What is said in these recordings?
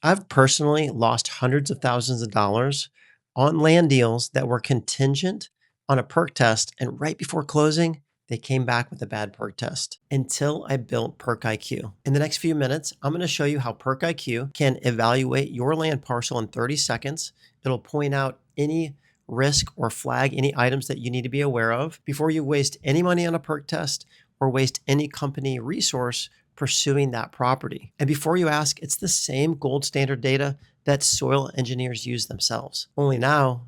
I've personally lost hundreds of thousands of dollars on land deals that were contingent on a perk test, and right before closing, they came back with a bad perk test until I built percIQ. In the next few minutes, I'm going to show you how percIQ can evaluate your land parcel in 30 seconds. It'll point out any risk or flag any items that you need to be aware of before you waste any money on a perk test or waste any company resource pursuing that property. And before you ask, it's the same gold standard data that soil engineers use themselves. Only now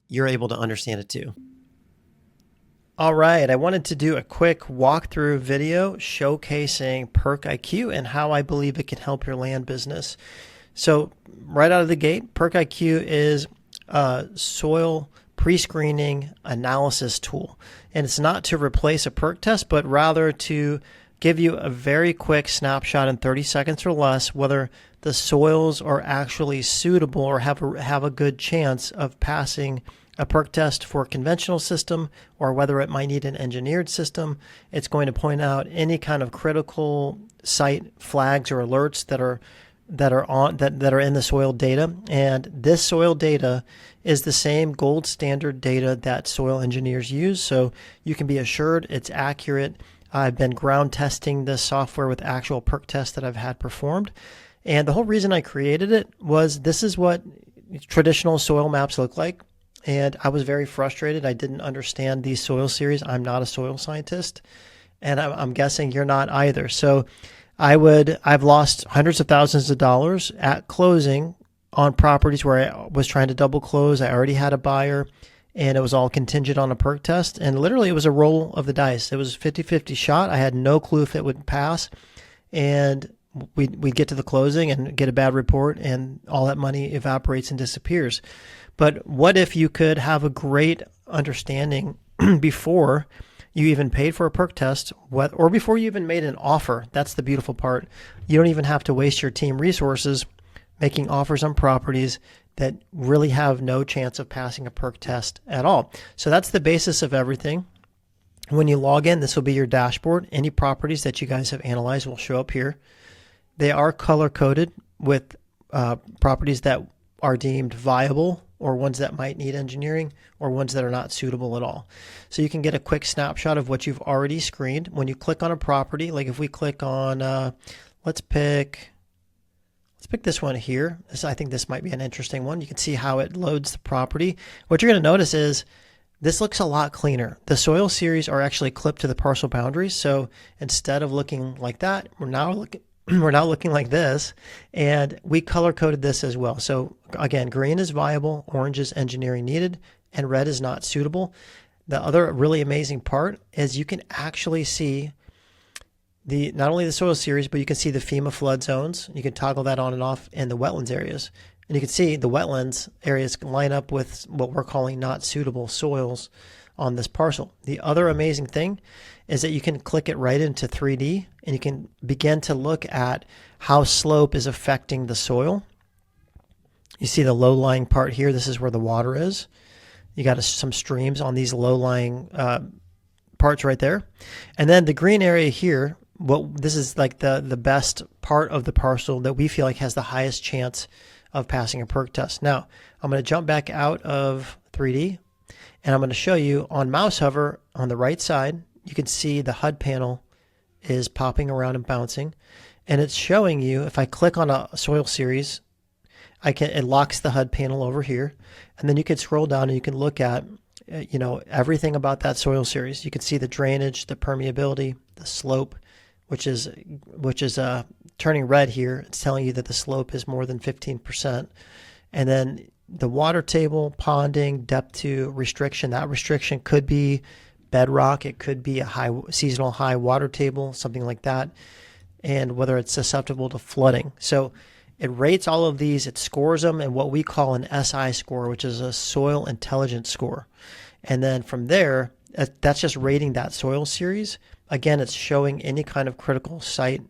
you're able to understand it too. All right, I wanted to do a quick walkthrough video showcasing percIQ and how I believe it can help your land business. So right out of the gate, percIQ is a soil pre-screening analysis tool. And it's not to replace a perk test, but rather to give you a very quick snapshot in 30 seconds or less whether the soils are actually suitable or have a good chance of passing a perk test for a conventional system, or whether it might need an engineered system. It's going to point out any kind of critical site flags or alerts that are in the soil data. And this soil data is the same gold standard data that soil engineers use, so you can be assured it's accurate. I've been ground testing this software with actual perk tests that I've had performed. And the whole reason I created it was this is what traditional soil maps look like. And I was very frustrated. I didn't understand these soil series. I'm not a soil scientist, and I'm guessing you're not either. So I've lost hundreds of thousands of dollars at closing on properties where I was trying to double close. I already had a buyer, and it was all contingent on a perk test. And literally it was a roll of the dice. It was a 50-50 shot. I had no clue if it would pass. And we'd get to the closing and get a bad report, and all that money evaporates and disappears. But what if you could have a great understanding before you even paid for a perk test, or before you even made an offer? That's the beautiful part. You don't even have to waste your team resources making offers on properties that really have no chance of passing a perk test at all. So that's the basis of everything. When you log in, this will be your dashboard. Any properties that you guys have analyzed will show up here. They are color-coded with properties that are deemed viable, or ones that might need engineering, or ones that are not suitable at all. So you can get a quick snapshot of what you've already screened. When you click on a property, like if we click on, let's pick this one here. I think this might be an interesting one. You can see how it loads the property. What you're going to notice is this looks a lot cleaner. The soil series are actually clipped to the parcel boundaries. So instead of looking like that, we're now looking like this, and we color coded this as well. So again, green is viable, orange is engineering needed, and red is not suitable. The other really amazing part is you can actually see not only the soil series, but you can see the FEMA flood zones. You can toggle that on and off in the wetlands areas. And you can see the wetlands areas line up with what we're calling not suitable soils on this parcel. The other amazing thing is that you can click it right into 3D, and you can begin to look at how slope is affecting the soil. You see the low-lying part here. This is where the water is. You got some streams on these low-lying parts right there. And then the green area here, this is like the best part of the parcel that we feel like has the highest chance of passing a perk test. Now, I'm going to jump back out of 3D, and I'm going to show you on mouse hover on the right side. You can see the HUD panel is popping around and bouncing, and it's showing you, if I click on a soil series, it locks the HUD panel over here, and then you can scroll down and you can look at everything about that soil series. You can see the drainage, the permeability, the slope, which is turning red here. It's telling you that the slope is more than 15%. And then the water table, ponding, depth to restriction. That restriction could be bedrock. It could be a seasonal high water table, something like that. And whether it's susceptible to flooding. So it rates all of these. It scores them in what we call an SI score, which is a soil intelligence score. And then from there, that's just rating that soil series. Again, it's showing any kind of critical site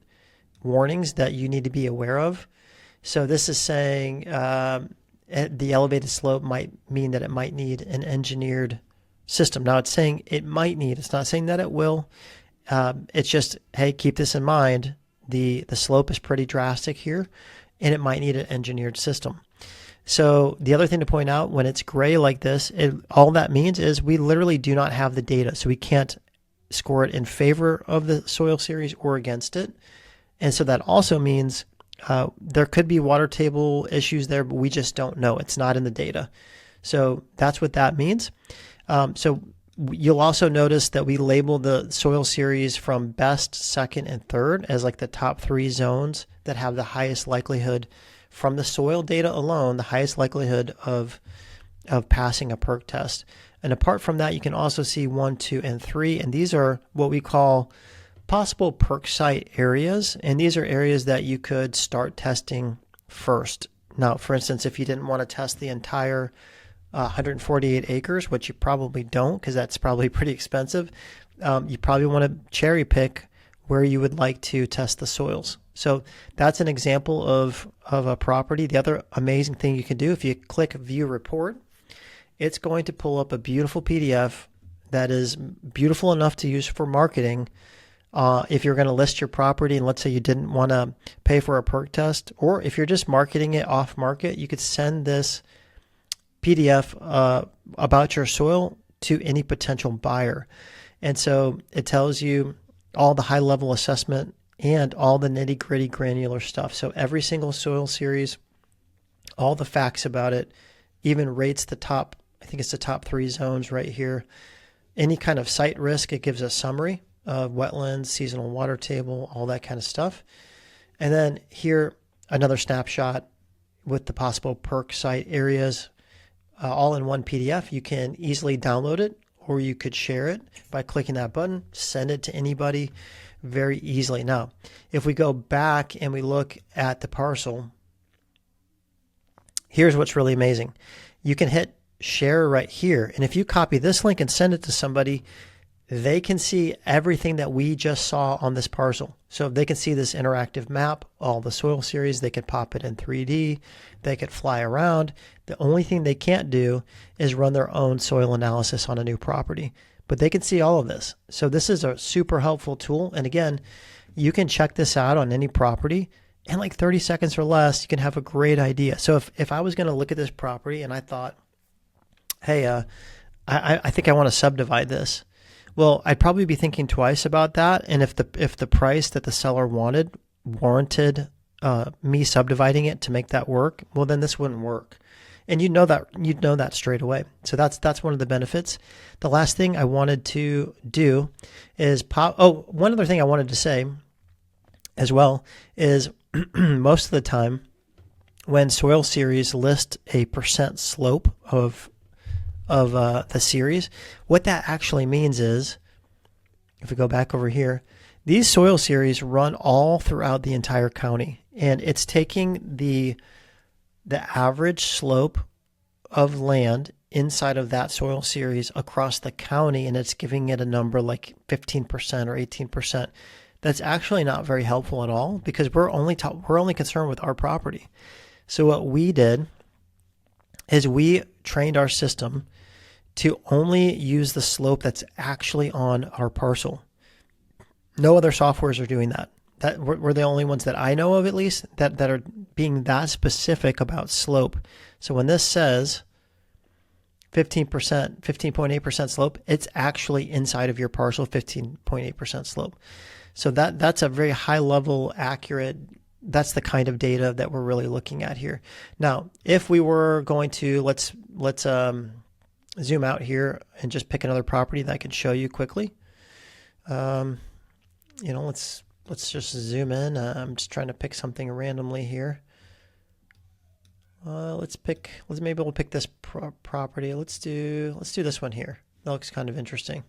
warnings that you need to be aware of. So this is saying the elevated slope might mean that it might need an engineered system. Now it's saying it might need. It's not saying that it will. It's just, hey, keep this in mind. The slope is pretty drastic here, and it might need an engineered system. So the other thing to point out, when it's gray like this, all that means is we literally do not have the data. So we can't score it in favor of the soil series or against it. And so that also means there could be water table issues there, but we just don't know. It's not in the data. So that's what that means. So you'll also notice that we label the soil series from best, second, and third as like the top 3 zones that have the highest likelihood from the soil data alone, the highest likelihood of passing a PERC test. And apart from that, you can also see 1, 2, and 3. And these are what we call possible PERC site areas. And these are areas that you could start testing first. Now, for instance, if you didn't want to test the entire 148 acres, which you probably don't because that's probably pretty expensive, you probably want to cherry pick where you would like to test the soils. So that's an example of a property. The other amazing thing you can do, if you click View Report, it's going to pull up a beautiful PDF that is beautiful enough to use for marketing. If you're going to list your property and let's say you didn't want to pay for a PERC test, or if you're just marketing it off market, you could send this PDF about your soil to any potential buyer. And so it tells you all the high level assessment and all the nitty gritty granular stuff. So every single soil series, all the facts about it, even rates the top, I think it's the top 3 zones right here. Any kind of site risk, it gives a summary of wetlands, seasonal water table, all that kind of stuff. And then here, another snapshot with the possible PERC site areas, all in one PDF. You can easily download it, or you could share it by clicking that button, send it to anybody very easily. Now, if we go back and we look at the parcel, here's what's really amazing. You can hit share right here. And if you copy this link and send it to somebody, they can see everything that we just saw on this parcel. So if they can see this interactive map, all the soil series, they could pop it in 3D, they could fly around. The only thing they can't do is run their own soil analysis on a new property, but they can see all of this. So this is a super helpful tool. And again, you can check this out on any property in like 30 seconds or less. You can have a great idea. So if I was going to look at this property and I thought, hey, I think I want to subdivide this. Well, I'd probably be thinking twice about that. And if the price that the seller wanted warranted me subdividing it to make that work, well, then this wouldn't work. And you'd know that straight away. So that's one of the benefits. The last thing I wanted to do is one other thing I wanted to say as well is most of the time when soil series list a percent slope of the series, what that actually means is, if we go back over here, these soil series run all throughout the entire county, and it's taking the average slope of land inside of that soil series across the county, and it's giving it a number like 15% or 18%. That's actually not very helpful at all because we're only concerned with our property. So what we did is we trained our system to only use the slope that's actually on our parcel. No other softwares are doing that. We're the only ones that I know of, at least, that are being that specific about slope. So when this says 15%, 15.8% slope, it's actually inside of your parcel, 15.8% slope. So that's a very high level, accurate, that's the kind of data that we're really looking at here. Now, if we were going to, let's zoom out here and just pick another property that I can show you quickly. Let's just zoom in. I'm just trying to pick something randomly here. Maybe we'll pick this property. Let's do this one here. That looks kind of interesting.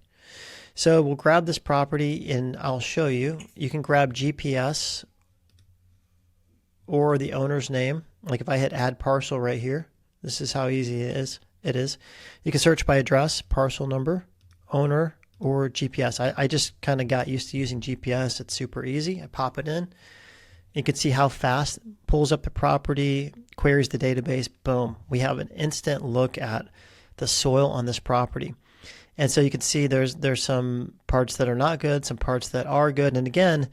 So we'll grab this property and I'll show you. You can grab GPS or the owner's name. Like if I hit add parcel right here, this is how easy it is. You can search by address, parcel number, owner, or GPS. I just kind of got used to using GPS. It's super easy. I pop it in. You can see how fast it pulls up the property, queries the database. Boom. We have an instant look at the soil on this property. And so you can see there's some parts that are not good, some parts that are good. And again,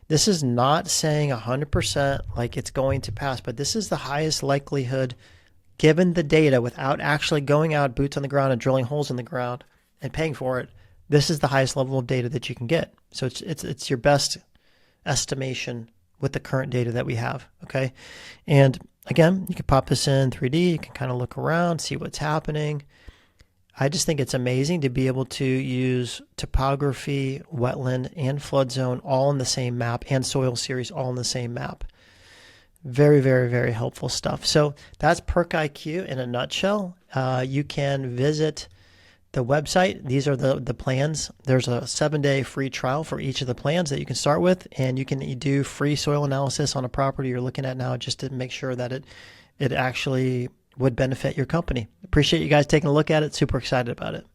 This is not saying 100% like it's going to pass, but this is the highest likelihood given the data without actually going out boots on the ground and drilling holes in the ground and paying for it. This is the highest level of data that you can get. So it's your best estimation with the current data that we have, okay? And again, you can pop this in 3D, you can kind of look around, see what's happening. I just think it's amazing to be able to use topography, wetland, and flood zone all in the same map, and soil series all in the same map. Very, very, very helpful stuff. So that's percIQ in a nutshell. You can visit the website. These are the plans. There's a 7-day free trial for each of the plans that you can start with, and you can do free soil analysis on a property you're looking at now just to make sure that it actually would benefit your company. Appreciate you guys taking a look at it. Super excited about it.